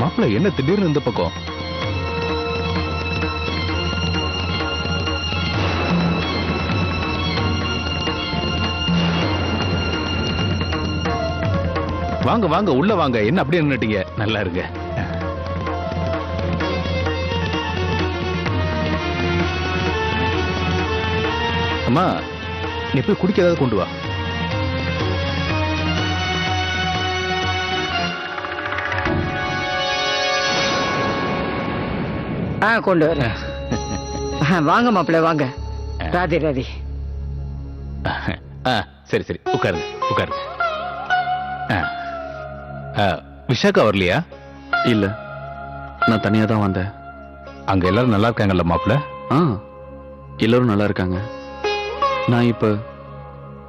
மாப்பிள்ள என்ன திடீர்னு இந்த பக்கம்? வாங்க வாங்க உள்ள வாங்க. என்ன அப்படியே நின்னுட்டீங்க? நல்லா இருங்க. அம்மா நீ போய் குடிக்க ஏதாவது கொண்டு வா. கொண்டு வர. வாங்க மாப்பிள்ள வாங்க. ராதே ராதே. சரி சரி உட்காருங்க உட்காருங்க. விஷாக்கா வரலையா? இல்ல, நான் தனியா தான் வந்தேன். அங்க எல்லாரும் நல்லா இருக்காங்கல்ல மாப்பிள்ள? எல்லாரும் நல்லா இருக்காங்க. நான் இப்ப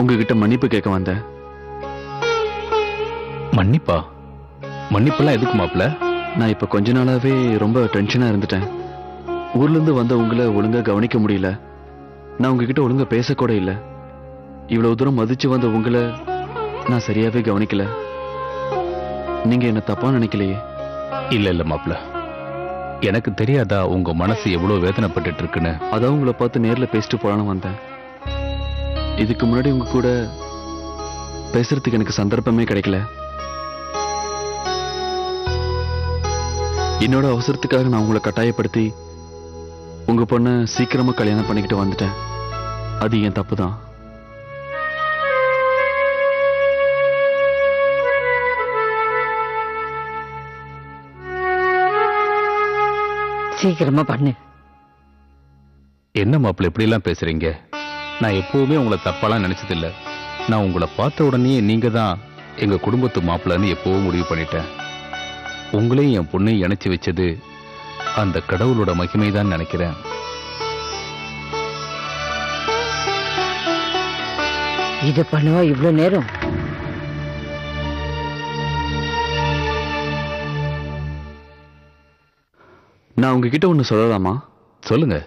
உங்ககிட்ட மன்னிப்பு கேட்க வந்தேன். மன்னிப்பா? மன்னிப்பெல்லாம் எதுக்கு மாப்பிள்ள? நான் இப்ப கொஞ்ச நாளாவே ரொம்ப டென்ஷனா இருந்துட்டேன். ஊர்ல இருந்து வந்த உங்களை ஒழுங்கா கவனிக்க முடியல. நான் உங்ககிட்ட ஒழுங்கா பேசக்கூட இல்லை. இவ்வளவு தூரம் மதிச்சு வந்த உங்களை நான் சரியாவே கவனிக்கல. நீங்க என்ன தப்பா நினைக்கலையே? இல்ல இல்ல மாப்பிள்ள, எனக்கு தெரியாதா உங்க மனசு எவ்வளவு வேதனைப்பட்டு இருக்குன்னு? அதான் உங்களை பார்த்து நேர்ல பேசிட்டு போலான்னு வந்தேன். இதுக்கு முன்னாடி உங்க கூட பேசுறதுக்கு எனக்கு சந்தர்ப்பமே கிடைக்கல. என்னோட அவசரத்துக்காக நான் உங்களை கட்டாயப்படுத்தி உங்க பொண்ண சீக்கிரமா கல்யாணம் பண்ணிக்கிட்டு வந்துட்டேன். அது என் தப்பு தான். சீக்கிரமா பண்ணு. என்ன மாப்பிள்ள இப்படி எல்லாம் பேசுறீங்க? நான் எப்பவுமே உங்களை தப்பாலாம் நினைச்சது இல்ல. நான் உங்களை பார்த்த உடனே நீங்க தான் எங்க குடும்பத்து மாப்பிள்ளன்னு எப்பவும் முடிவு பண்ணிட்டேன். உங்களையும் என் பொண்ணையும் இணைச்சு வச்சது அந்த கடவுளோட மகிமைதான் நினைக்கிறேன். இது பண்ணுவா இவ்வளவு நேரம்? நான் உங்ககிட்ட ஒண்ணு சொல்லலாமா? சொல்லுங்க.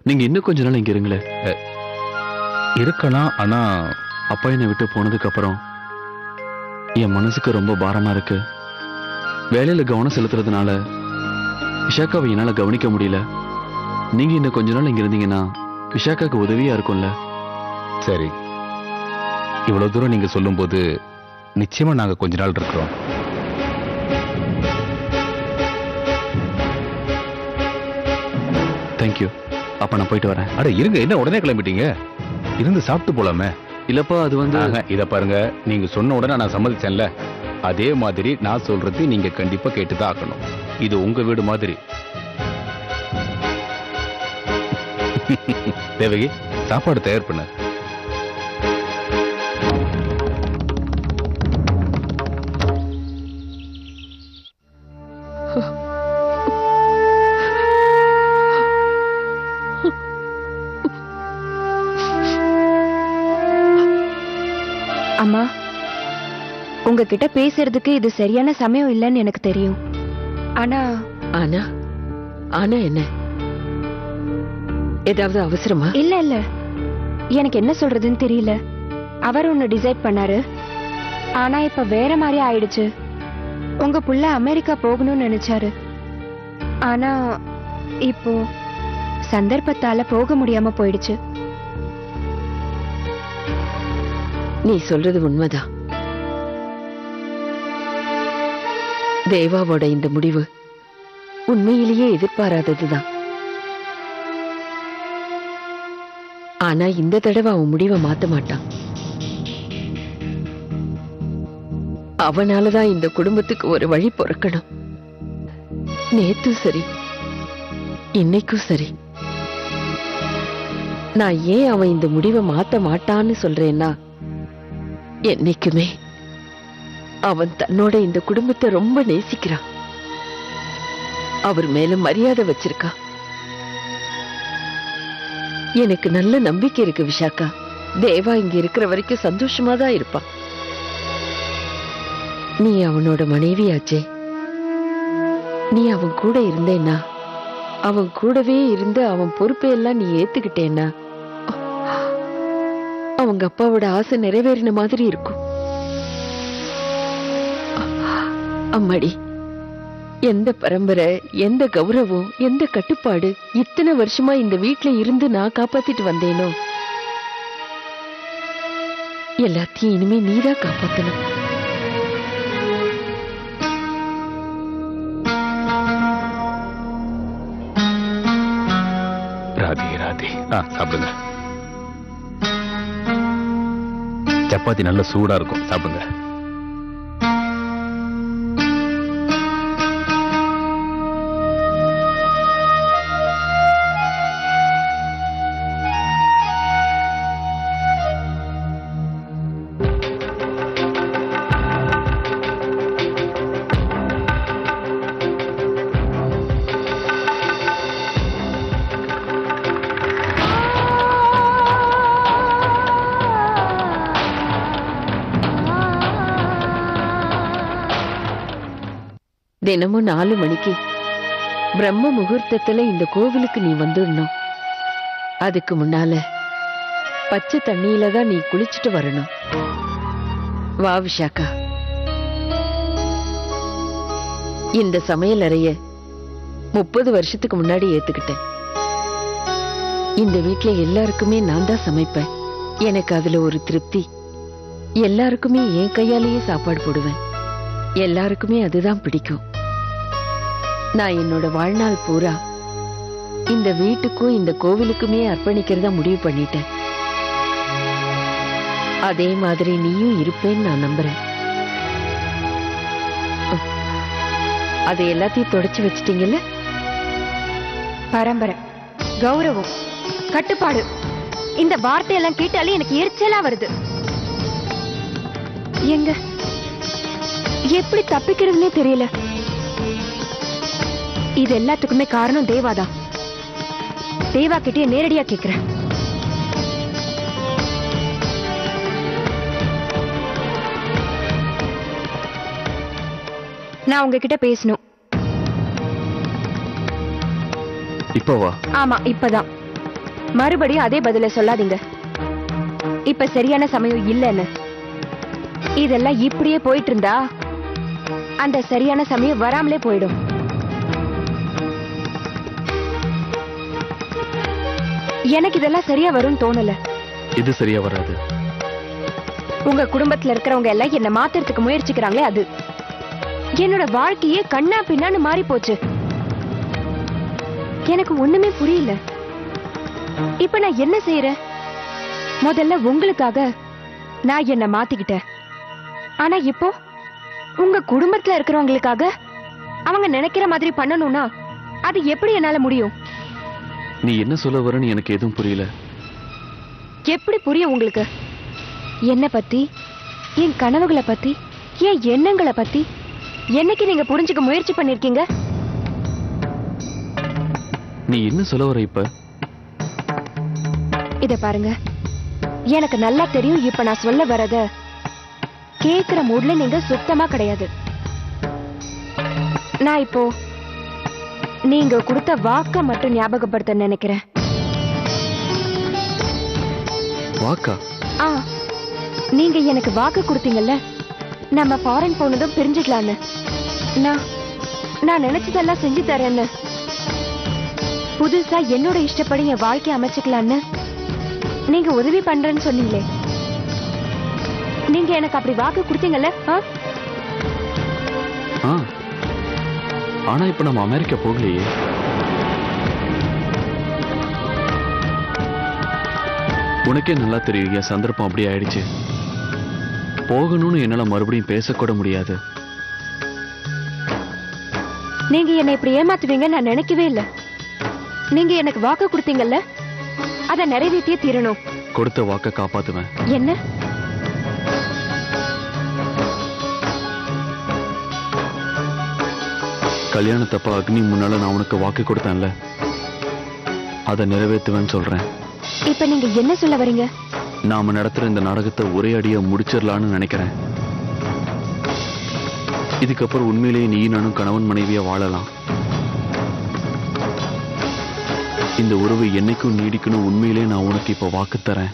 நீங்க இன்னும் கொஞ்ச நாள் இங்க இருங்களே. இருக்கலாம், ஆனா அப்பா என்னை விட்டு போனதுக்கு அப்புறம் என் மனசுக்கு ரொம்ப பாரமா இருக்கு. வேலையில கவனம் செலுத்துறதுனால விஷாக்காவை என்னால கவனிக்க முடியல. நீங்க இன்னும் கொஞ்ச நாள் இங்க இருந்தீங்கன்னா விஷாக்காக்கு உதவியா இருக்கும்ல. சரி, இவ்வளவு தூரம் நீங்க சொல்லும் போது நிச்சயமா நாங்க கொஞ்ச நாள் இருக்கிறோம். தேங்க்யூ. அப்ப நான் போயிட்டு வரேன். அட இருங்க, என்ன உடனே கிளம்பிட்டீங்க? இருந்து சாப்பிட்டு போலாமே. இல்லப்பா, அது வந்து இத பாருங்க, நீங்க சொன்ன உடனே நான் சம்மதிச்சேன்ல, அதே மாதிரி நான் சொல்றது நீங்க கண்டிப்பா கேட்டுதான் ஆகணும். இது உங்க வீடு மாதிரி. தேவகி, சாப்பாடு தயார் பண்ண. அம்மா, உங்ககிட்ட பேசுறதுக்கு இது சரியான சமயம் இல்லைன்னு எனக்கு தெரியும். ஆனா ஆனா ஆனா என்ன? ஏதாவது அவசரமா? இல்ல இல்ல, எனக்கு என்ன சொல்றதுன்னு தெரியல. அவர் ஒன்னு டிசைட் பண்ணாரு, ஆனா இப்ப வேற மாதிரி ஆயிடுச்சு. உங்க புள்ள அமெரிக்கா போகணும்னு நினைச்சாரு, ஆனா இப்போ சந்தர்ப்பத்தால போக முடியாம போயிடுச்சு. நீ சொல்றது உண்மைதான். தேவாவோட இந்த முடிவு உண்மையிலேயே எதிர்பாராததுதான். ஆனா இந்த தடவை அவன் முடிவை மாத்த மாட்டான். அவனாலதான் இந்த குடும்பத்துக்கு ஒரு வழி பிறக்கணும். நேத்தும் சரி, இன்னைக்கும் சரி. நான் ஏன் அவன் இந்த முடிவை மாத்த மாட்டான்னு சொல்றேன்னா, என்னைக்குமே அவன் தன்னோட இந்த குடும்பத்தை ரொம்ப நேசிக்கிறான். அவர் மேல மரியாதை வச்சிருக்கா. எனக்கு நல்ல நம்பிக்கை இருக்கு விஷாக்கா. தேவா இங்க இருக்கிற வரைக்கும் சந்தோஷமா தான் இருப்பான். நீ அவனோட மனைவியாச்சே. நீ அவன் கூட இருந்தேன்னா, அவன் கூடவே இருந்து அவன் பொறுப்பையெல்லாம் நீ ஏத்துக்கிட்டேன்னா, அவங்க அப்பாவோட ஆசை நிறைவேறின மாதிரி இருக்கும். அம்மாடி, எந்த பரம்பரை, எந்த கௌரவம், எந்த கட்டுப்பாடு இத்தனை வருஷமா இந்த வீட்ல இருந்து நான் காப்பாத்திட்டு வந்தேனோ எல்லாத்தையும் இனிமே நீதான் காப்பாத்தணும். ராதே ராதே. சாப்பிடுங்க. சப்பாத்தி நல்ல சூடா இருக்கும், சாப்பிடுங்க. தினமும் 4 மணிக்கு பிரம்ம முகூர்த்தத்துல இந்த கோவிலுக்கு நீ வந்துடணும். அதுக்கு முன்னால பச்சை தண்ணியில தான் நீ குளிச்சுட்டு வரணும். வா விஷாக்கா. இந்த சமையல் அறைய 30 வருஷத்துக்கு முன்னாடி ஏத்துக்கிட்டேன். இந்த வீட்ல எல்லாருக்குமே நான் தான் சமைப்பேன். எனக்கு அதுல ஒரு திருப்தி. எல்லாருக்குமே என் கையாலேயே சாப்பாடு போடுவேன். எல்லாருக்குமே அதுதான் பிடிக்கும். நான் என்னோட வாழ்நாள் பூரா இந்த வீட்டுக்கும் இந்த கோவிலுக்குமே அர்ப்பணிக்கிறதா முடிவு பண்ணிட்டேன். அதே மாதிரி நீயும் இருப்பேன்னு நான் நம்புறேன். அதை எல்லாத்தையும் தொடச்சு வச்சிட்டீங்கல்ல? பரம்பரை, கௌரவம், கட்டுப்பாடு, இந்த வார்த்தையெல்லாம் கேட்டாலே எனக்கு எரிச்சலா வருது. எங்க எப்படி தப்பிக்கிறதுனே தெரியல. இது எல்லாத்துக்குமே காரணம் தேவாதான். தேவா கிட்டே நேரடியா கேக்குறேன். நான் உங்ககிட்ட பேசணும். இப்பவா? ஆமா, இப்பதான். மறுபடியும் அதே பதில சொல்லாதீங்க. இப்ப சரியான சமயம் இல்லைன்னு. இதெல்லாம் இப்படியே போயிட்டு இருந்தா அந்த சரியான சமயம் வராமலே போயிடும். எனக்கு இதெல்லாம் சரியா வரும்னு தோணல. இது சரியா வராது. உங்க குடும்பத்துல இருக்கிறவங்க எல்லாம் என்ன மாத்துறதுக்கு முயற்சிக்கிறாங்களே, அது என்னோட வாழ்க்கையே கண்ணா பின்னான்னு மாறி போச்சு. எனக்கு ஒண்ணுமே புரியல. இப்ப நான் என்ன செய்யறேன்? முதல்ல உங்களுக்காக நான் என்ன மாத்திக்கிட்டேன். ஆனா இப்போ உங்க குடும்பத்துல இருக்கிறவங்களுக்காக அவங்க நினைக்கிற மாதிரி பண்ணணும்னா அது எப்படி என்னால முடியும்? நீ என்ன சொல்ல வரன்னு எனக்கு எதுவும் புரியல. எப்படி புரியும் உங்களுக்கு? என்ன பத்தி, என் கனவுகளை பத்தி, என் எண்ணங்களை பத்தி என்னைக்கு நீங்க புரிஞ்சுக்க முயற்சி பண்ணிருக்கீங்க? நீ என்ன சொல்ல வர இப்ப? இத பாருங்க, எனக்கு நல்லா தெரியும் இப்ப நான் சொல்ல வரத கேக்குற மூட்ல நீங்க சுத்தமா கிடையாது. நான் இப்போ நீங்க கொடுத்த வாக்க மட்டும் ஞாபகப்படுத்த நினைக்கிறேன். வாக்கா? நீங்க எனக்கு வாக்கு கொடுத்தீங்கல்ல, நம்ம ஃபாரின் போனதும் பிரிஞ்சுக்கலான்னு. நான் நினைச்சதெல்லாம் செஞ்சு தரேன்னு, புதுசா என்னோட இஷ்டப்படி என் வாழ்க்கை அமைச்சுக்கலான்னு நீங்க உதவி பண்றேன்னு சொன்னீங்களே. நீங்க எனக்கு அப்படி வாக்கு கொடுத்தீங்கல்ல? ஆனா இப்ப நம்ம அமெரிக்கா போகலையே. உனக்கே நல்லா தெரியும் என் சந்தர்ப்பம் அப்படி ஆயிடுச்சு. போகணும்னு என்னால மறுபடியும் பேசக்கூட முடியாது. நீங்க என்னை இப்படி ஏமாத்துவீங்க நான் நினைக்கவே இல்லை. நீங்க எனக்கு வாக்கு கொடுத்தீங்கல்ல, அதை நிறைவேற்றியே தீரணும். கொடுத்த வாக்க காப்பாத்துவேன். என்ன? கல்யாணத்தப்ப அக்னி முன்னால நான் உனக்கு வாக்கு கொடுத்தேன்ல, அதை நிறைவேற்றுவேன்னு சொல்றேன். இப்ப நீங்க என்ன சொல்ல வரீங்க? நாம நடத்துற இந்த நாடகத்தை ஒரே அடியா முடிச்சிடலான்னு நினைக்கிறேன். இதுக்கப்புறம் உண்மையிலேயே நீ நானும் கணவன் மனைவியா வாழலாம். இந்த உறவு என்னைக்கும் நீடிக்கணும். உண்மையிலேயே நான் உனக்கு இப்ப வாக்கு தரேன்.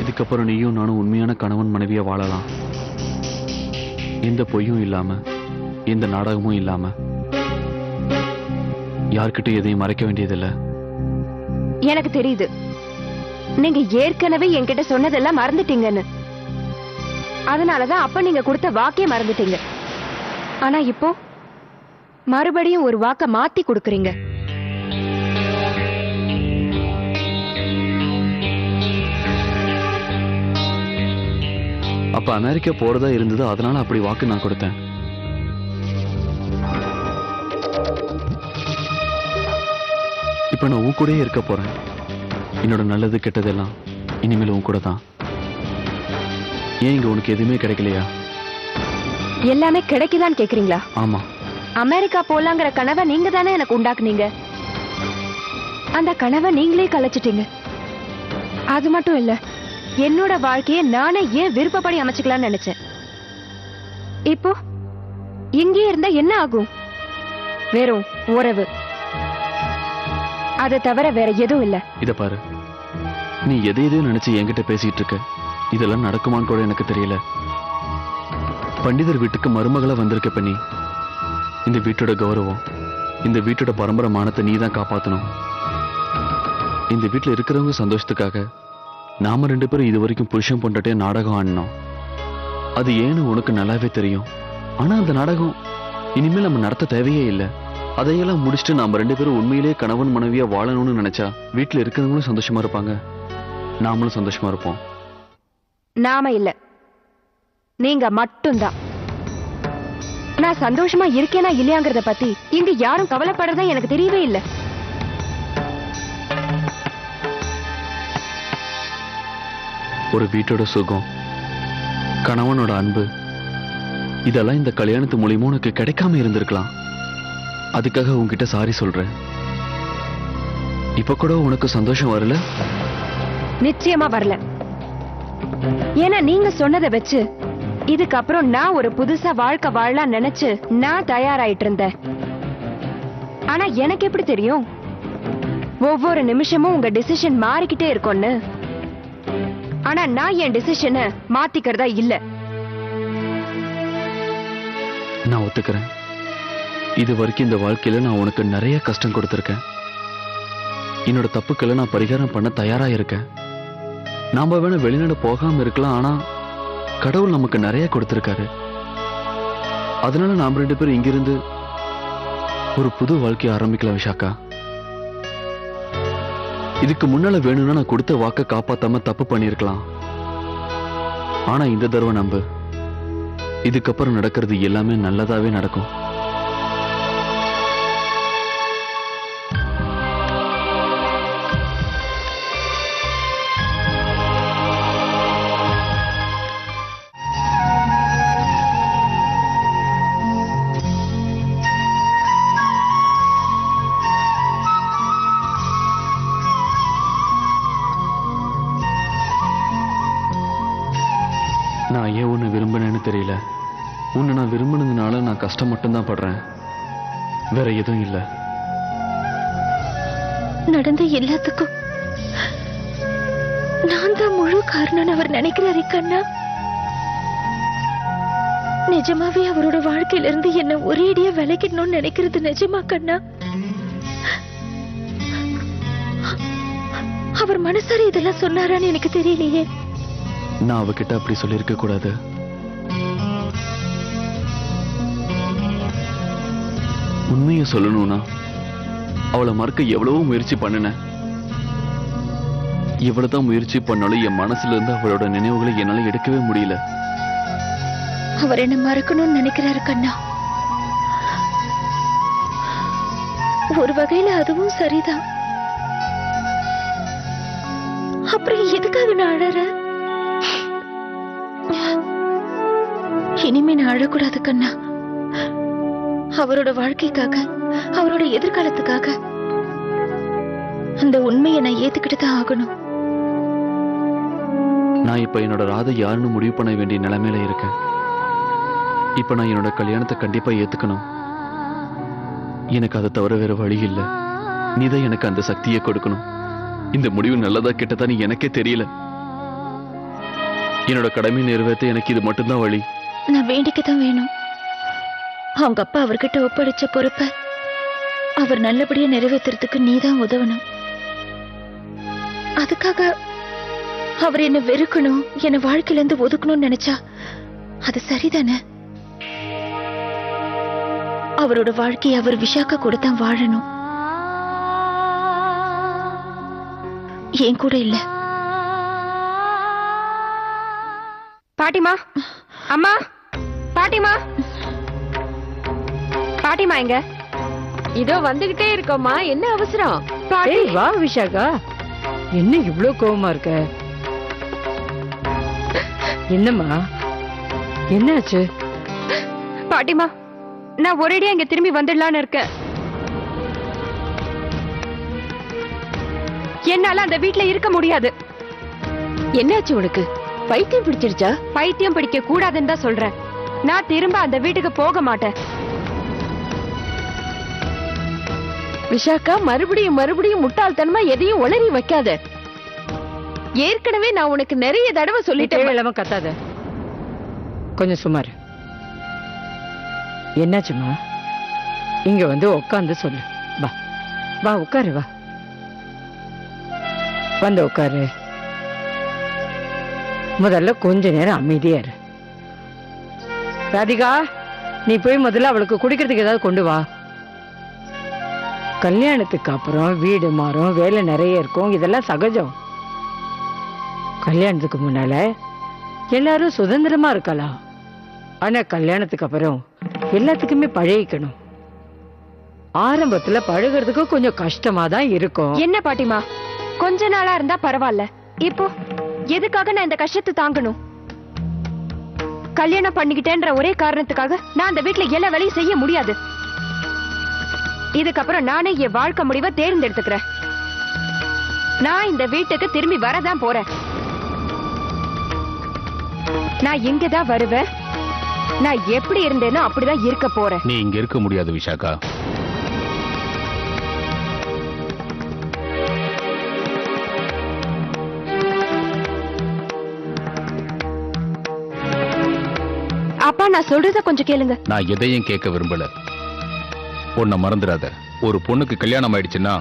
இதுக்கப்புறம் நீயும் நானும் உண்மையான கணவன் மனைவியா வாழலாம். எந்த பொய்யும் இல்லாம, எந்த நாடகமும் இல்லாம, யார்கிட்ட எதையும் மறைக்க வேண்டியதில்லை. எனக்கு தெரியுது, நீங்க ஏற்கனவே என்கிட்ட சொன்னதெல்லாம் மறந்துட்டீங்கன்னு. அதனாலதான் அப்ப நீங்க கொடுத்த வாக்கே மறந்துட்டீங்க. ஆனா இப்போ மறுபடியும் ஒரு வாக்க மாத்தி கொடுக்கறீங்க. அப்ப அமெரிக்கா போறதா இருந்தது, அதனால அப்படி வாக்கு நான் கொடுத்தேன். இப்ப நான் உன் கூடயே இருக்க போறேன். என்னோட நல்லது கெட்டதெல்லாம் இனிமேல் உன் கூட தான். ஏன் இங்க உனக்கு எதுவுமே கிடைக்கலையா? எல்லாமே கிடைக்குதான்னு கேக்குறீங்களா? ஆமா. அமெரிக்கா போலாங்கிற கனவை நீங்க தானே எனக்கு உண்டாக்குனீங்க. அந்த கனவை நீங்களே கலைச்சிட்டீங்க. அது மட்டும் இல்ல, என்னோட வாழ்க்கையை நானே ஏன் விருப்பப்படி அமைச்சுக்கலாம்னு நினைச்சேன். இப்போ இங்கே இருந்தா என்ன ஆகும்? வெறும் உறவு, அதை தவிர வேற எதுவும் இல்ல. இத பாரு, நீ எதையும் நினைச்சு என்கிட்ட பேசிட்டு இருக்க. இதெல்லாம் நடக்குமான்னு கூட எனக்கு தெரியல. பண்டிதர் வீட்டுக்கு மருமகளா வந்திருக்க பண்ணி, இந்த வீட்டோட கௌரவம், இந்த வீட்டோட பரம்பரை மானத்தை நீ தான் காப்பாத்தணும். இந்த வீட்டுல இருக்கிறவங்க சந்தோஷத்துக்காக நாம 2 பேரும் இது வரைக்கும் புருஷன் பொண்டாட்டிய நாடகம் ஆடினோம். அது ஏன்னு உனக்கு நல்லாவே தெரியும். ஆனா அந்த நாடகம் இனிமேல் நம்ம நடத்த தேவையே இல்லை. அதையெல்லாம் முடிச்சுட்டு நாம 2 பேரும் உண்மையிலேயே கணவன் மனைவியா வாழணும்னு நினைச்சா வீட்டுல இருக்கிறவங்களும் சந்தோஷமா இருப்பாங்க, நாமளும் சந்தோஷமா இருப்போம். நாம இல்ல, நீங்க மட்டும்தான். நான் சந்தோஷமா இருக்கேனா இல்லையாங்கிறத பத்தி இங்க யாரும் கவலைப்படுறதா எனக்கு தெரியவே இல்லை. ஒரு வீட்டோட சுகம், கணவனோட அன்பு, இதெல்லாம் இந்த கல்யாணத்து மூலியமா உனக்கு கிடைக்காம இருந்திருக்கலாம். அதுக்காக உன்கிட்ட சாரி சொல்றேன். இப்ப கூட உனக்கு சந்தோஷம் வரல? நிச்சயமா வரல. ஏன்னா நீங்க சொன்னதை வச்சு இதுக்கப்புறம் நான் ஒரு புதுசா வாழ்க்கை வாழலாம் நினைச்சு நான் தயாராயிட்டு இருந்தேன். ஆனா எனக்கு எப்படி தெரியும் ஒவ்வொரு நிமிஷமும் உங்க டிசிஷன் மாறிக்கிட்டே இருக்கும்னு? ஆனா நான் என் டிசிஷனை மாத்திக்கிறதா இல்ல. நான் ஒத்துக்கிறேன். இது வரைக்கும் இந்த வாழ்க்கையில நான் உனக்கு நிறைய கஷ்டம் கொடுத்திருக்கேன். என்னோட தப்புக்களை நான் பரிகாரம் பண்ண தயாரா இருக்கேன். நாம வேணா வெளிநாடு போகாம இருக்கலாம், ஆனா கடவுள் நமக்கு நிறைய கொடுத்திருக்காரு. அதனால நாம 2 பேரும் இங்கிருந்து ஒரு புது வாழ்க்கையை ஆரம்பிக்கலாம் விஷாக்கா. இதுக்கு முன்னால வேணும்னா நான் கொடுத்த வாக்க காப்பாத்தாம தப்பு பண்ணிருக்கலாம். ஆனா இந்த தடவை நம்பு, இதுக்கப்புறம் நடக்கிறது எல்லாமே நல்லதாவே நடக்கும். நான் ஏன் உன்னை விரும்பினேன்னு தெரியல. உன்னை நான் விரும்பினதுனால நான் கஷ்டம் மட்டும்தான் படுறேன், வேற எதுவும் இல்லை. நடந்த எல்லாத்துக்கும் நான் தான் முழு காரணம் அவர் நினைக்கிறாரு கண்ணா. நிஜமாவே அவரோட வாழ்க்கையில இருந்து என்ன ஒரேடியா விலக்கிடணும்னு நினைக்கிறது நிஜமா கண்ணா? அவர் மனசார இதெல்லாம் சொன்னாரான்னு எனக்கு தெரியலையே. நான் அவகிட்ட அப்படி சொல்லியிருக்க கூடாது. உண்மையை சொல்லணும்னா அவளை மறக்க எவ்வளவோ முயற்சி பண்ணினேன். எவ்வளவுதான் முயற்சி பண்ணாலும் என் மனசுல இருந்து அவளோட நினைவுகளை என்னால எடுக்கவே முடியல. அவர் என்ன மறக்கணும்னு நினைக்கிறாரு கண்ணா. ஒரு வகையில அதுவும் சரிதான். அப்புறம் எதுக்காக நான் அழறேன்? இனிமே நான் அழக்கூடாது கண்ணா. அவரோட வாழ்க்கைக்காக, அவரோட எதிர்காலத்துக்காக அந்த உண்மையை நான் ஏத்துக்கிட்டு தான் ஆகணும். நான் இப்ப என்னோட ராதை யாருன்னு முடிவு பண்ண வேண்டிய நிலைமையில இருக்கேன். இப்ப நான் என்னோட கல்யாணத்தை கண்டிப்பா ஏத்துக்கணும். எனக்கு அதை தவிர வேற வழி இல்ல. நீதான் எனக்கு அந்த சக்தியை கொடுக்கணும். இந்த முடிவு நல்லதா கெட்டதான்னு எனக்கே தெரியல. என்னோட கடமை நிறைவேற்ற எனக்கு இது மட்டும்தான் வழி. நான் வேண்டிக்கதான் வேணும். அவங்க அப்பா அவர்கிட்ட ஒப்படைச்ச பொறுப்பை அவர் நல்லபடியா நிறைவேற்றுறதுக்கு நீதான் உதவணும். அதுக்காக அவர் என்ன வெறுக்கணும், என்ன வாழ்க்கையில இருந்து ஒதுக்கணும்னு நினைச்சா அது சரிதானே? அவரோட வாழ்க்கையை அவர் விஷாக்கா கூட தான் வாழணும், என் கூட இல்ல. பாட்டிமா, அம்மா, பாட்டிமா, பாட்டிமா எங்க? இதோ வந்துகிட்டே இருக்கோமா. என்ன அவசரம்? பாட்டி, ஏய் வா விஷாகா, என்ன இவ்ளோ கோவமா இருக்க? என்னம்மா, என்னாச்சு? பாட்டிமா, நான் ஒரேடியா இங்க திரும்பி வந்துடலான்னு இருக்கேன். என்னால அந்த வீட்ல இருக்க முடியாது. என்னாச்சு உனக்கு? பைத்தியம் பிடிச்சிருச்சா? பைத்தியம் பிடிக்க கூடாதுன்னு தான் சொல்றேன். நான் திரும்ப அந்த வீட்டுக்கு போக மாட்டேன். விஷாக்கா, மறுபடியும் மறுபடியும் முட்டாள்தனமா எதையும் உளறி வைக்காத. ஏற்கனவே நான் உனக்கு நிறைய தடவை சொல்லிட்டேன். தேவையில்லாம கத்தாத, கொஞ்சம் சுமார். என்னாச்சுமா? இங்க வந்து உட்காந்து சொல்லு. வா வா, உட்காரு, வா வந்து உட்காரு. முதல்ல கொஞ்ச நேரம் அமைதியா இரு. ராதிகா, நீ போய் முதல்ல அவளுக்கு குடிக்கிறதுக்கு ஏதாவது கொண்டு வா. கல்யாணத்துக்கு அப்புறம் வீடு மாறும், வேலை நிறைய இருக்கும், இதெல்லாம் சகஜம். கல்யாணத்துக்கு முன்னால எல்லாரும் சுதந்திரமா இருக்கலாம். ஆனா கல்யாணத்துக்கு அப்புறம் எல்லாத்துக்குமே பழகிக்கணும். ஆரம்பத்துல பழகிறதுக்கு கொஞ்சம் கஷ்டமா தான் இருக்கும். என்ன பாட்டிமா, கொஞ்ச நாளா இருந்தா பரவாயில்ல. இப்போ எதுக்காக நான் இந்த கஷ்டத்தை தாங்கணும்? கல்யாணம் பண்ணிக்கிட்டேன்ற ஒரே காரணத்துக்காக நான் அந்த வீட்டுல எல்லா வேலையும் செய்ய முடியாது. இதுக்கப்புறம் நானே என் வாழ்க்கை முடிவை தேர்ந்தெடுத்துக்கிறேன். நான் இந்த வீட்டுக்கு திரும்பி வரதான் போறேன். நான் இங்கதான் வருவேன். நான் எப்படி இருந்தேனோ அப்படிதான் இருக்க போறேன். நீ இங்க இருக்க முடியாது விஷாக்கா. அப்பா, நான் சொல்றத கொஞ்சம் கேளுங்க. நான் எதையும் கேட்க விரும்பல. உன்னை மறந்துடாத. ஒரு பொண்ணுக்கு கல்யாணம் ஆயிடுச்சுன்னா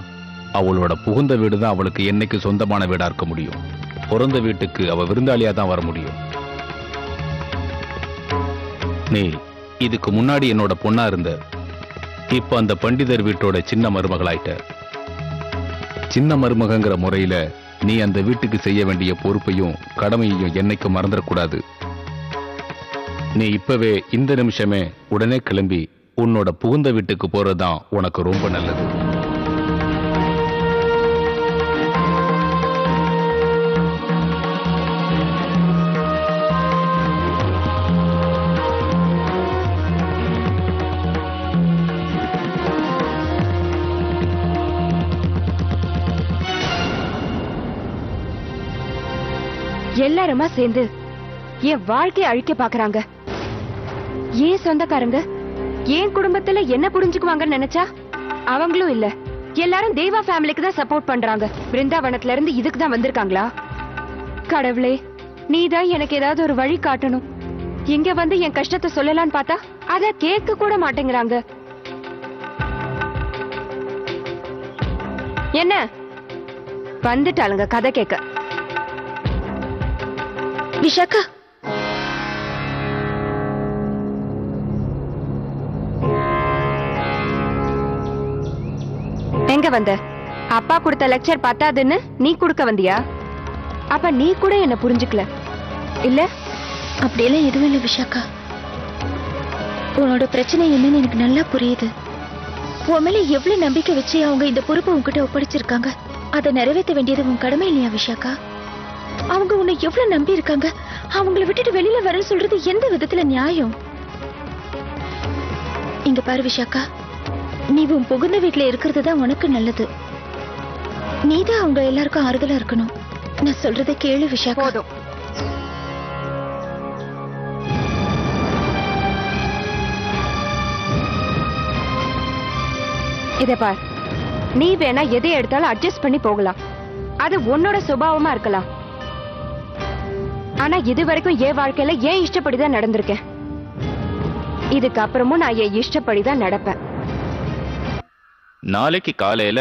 அவளோட புகுந்த வீடு தான் அவளுக்கு என்னைக்கு சொந்தமான வீடா இருக்க முடியும். பிறந்த வீட்டுக்கு அவ விருந்தாளியா தான் வர முடியும். நீ இதுக்கு முன்னாடி என்னோட பொண்ணா இருந்த, இப்ப அந்த பண்டிதர் வீட்டோட சின்ன மருமகளாயிட்ட. சின்ன மருமகங்கிற முறையில நீ அந்த வீட்டுக்கு செய்ய வேண்டிய பொறுப்பையும் கடமையையும் என்னைக்கு மறந்துடக்கூடாது. நீ இப்பவே இந்த நிமிஷமே உடனே கிளம்பி உன்னோட புகுந்த வீட்டுக்கு போறதுதான் உனக்கு ரொம்ப நல்லது. எல்லாருமா சேர்ந்து என் வாழ்க்கையை அழிக்க பாக்குறாங்க. ஏன் சொந்தக்காரங்க என் குடும்பத்துல என்ன புரிஞ்சுக்குவாங்கன்னு நினைச்சா அவங்களும் இல்ல. எல்லாரும் தேவா ஃபேமிலிக்கு தான் சப்போர்ட் பண்றாங்க. பிருந்தாவனத்துல இருந்து இதுக்கு தான் வந்திருக்காங்களா? கடவுளே, நீதான் எனக்கு ஏதாவது ஒரு வழி காட்டணும். இங்க வந்து என் கஷ்டத்தை சொல்லலான்னு பார்த்தா அத கேட்க கூட மாட்டேங்கிறாங்க. என்ன வந்துட்டாளுங்க கதை கேட்க. விஷாக்கா, எங்க வந்த? அப்பா கொடுத்த லெக்சர் பத்தாதுன்னு நீ கொடுக்க வந்தியா? அப்ப நீ கூட என்ன புரிஞ்சுக்கல இல்ல? அப்படியெல்லாம் எதுவும் இல்லை விஷாக்கா. உன்னோட பிரச்சனை என்னன்னு எனக்கு நல்லா புரியுது. உன் மேல எவ்வளவு நம்பிக்கை வச்சு அவங்க இந்த பொறுப்பை உன்கிட்ட ஒப்படைச்சிருக்காங்க. அதை நிறைவேற்ற வேண்டியது உன் கடமை இல்லையா விஷாக்கா? அவங்க உன்னை எவ்வளவு நம்பி இருக்காங்க. அவங்கள விட்டுட்டு வெளியில வர சொல்றது எந்த விதத்துல நியாயம்? இங்க பாரு விஷாக்கா, நீ உன் புகுந்த வீட்டுல இருக்கிறது தான் உனக்கு நல்லது. நீதான் அவங்க எல்லாருக்கும் ஆறுதலா இருக்கணும். நான் சொல்றதை கேளு விஷாக்கா. போதும். இத பார், நீ வேணா எதை எடுத்தாலும் அட்ஜஸ்ட் பண்ணி போகலாம். அது உன்னோட சுபாவமா இருக்கலாம். ஆனா இது வரைக்கும் என் வாழ்க்கையில ஏன் இஷ்டப்படிதான் நடந்திருக்கேன். இதுக்கு அப்புறமும் நான் என் இஷ்டப்படிதான் நடப்பேன். நாளைக்கு காலையில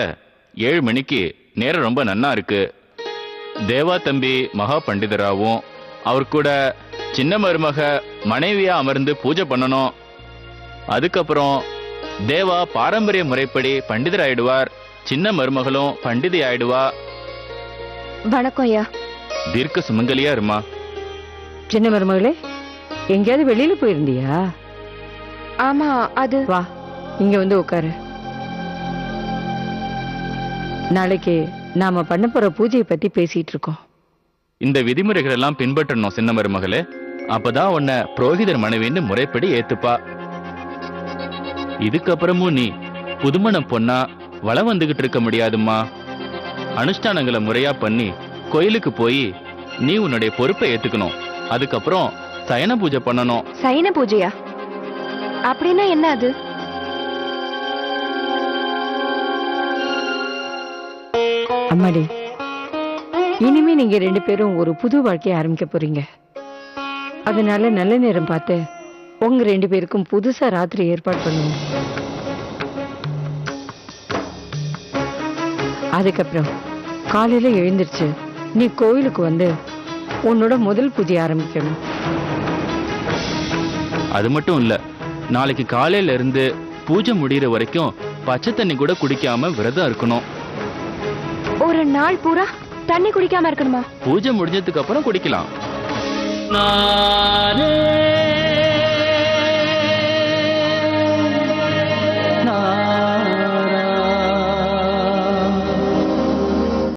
7 மணிக்கு நேரம் ரொம்ப நன்னா இருக்கு. தேவா தம்பி மகா பண்டிதராவும் அவர் கூட சின்ன மருமக மனைவியா அமர்ந்து பூஜை பண்ணணும். அதுக்கப்புறம் தேவா பாரம்பரிய முறைப்படி பண்டிதர் ஆயிடுவார். சின்ன மருமகளும் பண்டிதை ஆயிடுவா. வணக்கம் ஐயா. தீர்க்க சுமங்கலியா இருமா. சின்ன மருமகளே, எங்கேயாவது வெளியில போயிருந்தியா? ஆமா, அது வா, இங்க வந்து உட்காரு. நாளைக்கு நாம பண்ண போற பூஜையை பத்தி பேசிட்டு இருக்கோம். இந்த விதிமுறைகள் எல்லாம் பின்பற்றணும் சின்ன மருமகளே. அப்பதான் உன்னை புரோகிதர் மனைவின்னு முறைப்படி ஏத்துப்பா. இதுக்கப்புறமும் நீ புதுமணம் பொண்ணா வளம் வந்துகிட்டு இருக்க முடியாதும்மா. அனுஷ்டானங்களை முறையா பண்ணி கோயிலுக்கு போய் நீ உன்னுடைய பொறுப்பை ஏத்துக்கணும். அதுக்கப்புறம் சயன பூஜை பண்ணணும். சைன பூஜையா? அப்படின்னா என்ன அது? அம்மாடி, இனிமே நீங்க 2 பேரும் ஒரு புது வாழ்க்கையை ஆரம்பிக்க போறீங்க. அதனால நல்ல நேரம் பார்த்து உங்க 2 பேருக்கும் புதுசா ராத்திரி ஏற்பாடு பண்ணுவோம். அதுக்கப்புறம் காலையில எழுந்திருச்சு நீ கோயிலுக்கு வந்து உன்னோட முதல் பூஜை ஆரம்பிக்கணும். அது மட்டும் இல்ல, நாளைக்கு காலையில இருந்து பூஜை முடிகிற வரைக்கும் பச்சை தண்ணி கூட குடிக்காம விரதம் இருக்கணும். ஒரு நாள் பூரா தண்ணி குடிக்காம இருக்கணுமா? பூஜை முடிஞ்சதுக்கு அப்புறம் குடிக்கலாம்.